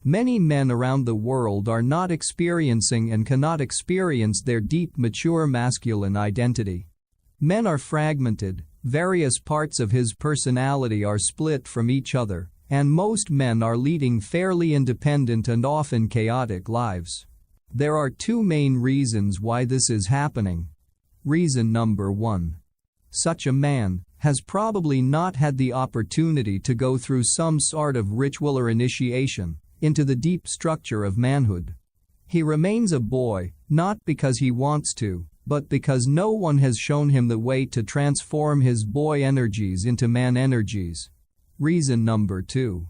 Many men around the world are not experiencing and cannot experience their deep, mature masculine identity. Men are fragmented, various parts of his personality are split from each other, and most men are leading fairly independent and often chaotic lives. There are two main reasons why this is happening. Reason number 1. Such a man has probably not had the opportunity to go through some sort of ritual or initiation into the deep structure of manhood. He remains a boy, not because he wants to, but because no one has shown him the way to transform his boy energies into man energies. Reason number 2.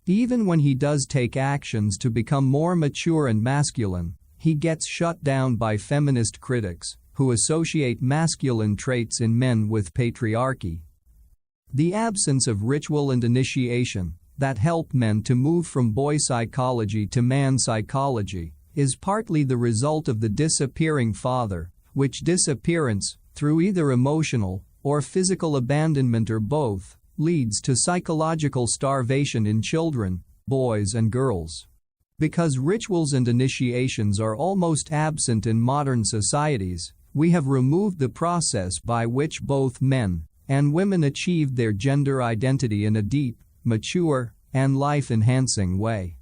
Even when he does take actions to become more mature and masculine, he gets shut down by feminist critics who associate masculine traits in men with patriarchy. The absence of ritual and initiation that help men to move from boy psychology to man psychology is partly the result of the disappearing father, which disappearance, through either emotional or physical abandonment or both, leads to psychological starvation in children, boys and girls. Because rituals and initiations are almost absent in modern societies, we have removed the process by which both men and women achieved their gender identity in a deep, mature, and life-enhancing way.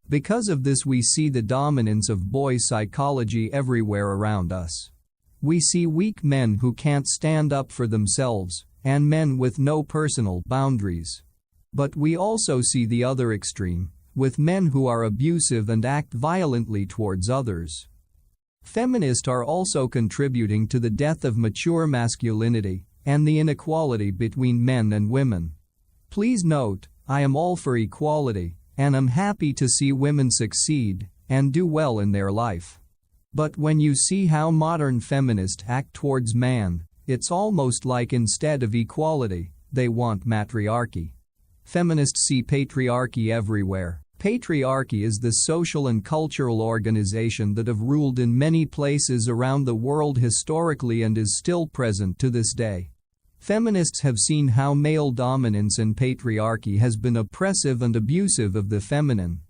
Because of this, we see the dominance of boy psychology everywhere around us. We see weak men who can't stand up for themselves, and men with no personal boundaries. But we also see the other extreme, with men who are abusive and act violently towards others. Feminists are also contributing to the death of mature masculinity and the inequality between men and women. Please note, I am all for equality, and I'm happy to see women succeed and do well in their life. But when you see how modern feminists act towards man, it's almost like instead of equality, they want matriarchy. Feminists see patriarchy everywhere. Patriarchy is the social and cultural organization that have ruled in many places around the world historically and is still present to this day. Feminists have seen how male dominance and patriarchy has been oppressive and abusive of the feminine.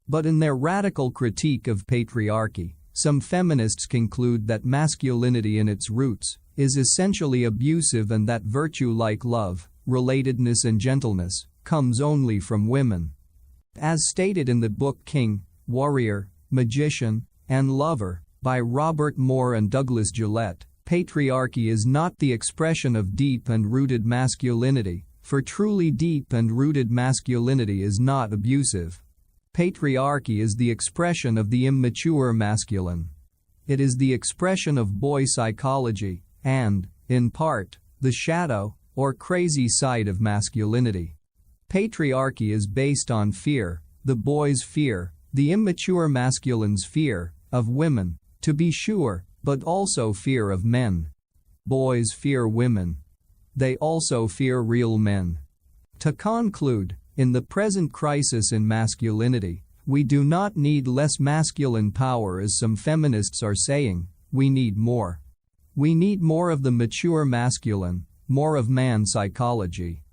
But in their radical critique of patriarchy, some feminists conclude that masculinity in its roots is essentially abusive and that virtue like love, relatedness and gentleness comes only from women. As stated in the book King, Warrior, Magician, and Lover by Robert Moore and Douglas Gillette, patriarchy is not the expression of deep and rooted masculinity, for truly deep and rooted masculinity is not abusive. Patriarchy is the expression of the immature masculine. It is the expression of boy psychology and, in part, the shadow or crazy side of masculinity. Patriarchy is based on fear, the boy's fear, the immature masculine's fear, of women, to be sure, but also fear of men. Boys fear women. They also fear real men. To conclude, in the present crisis in masculinity, we do not need less masculine power as some feminists are saying, we need more. We need more of the mature masculine, more of man psychology.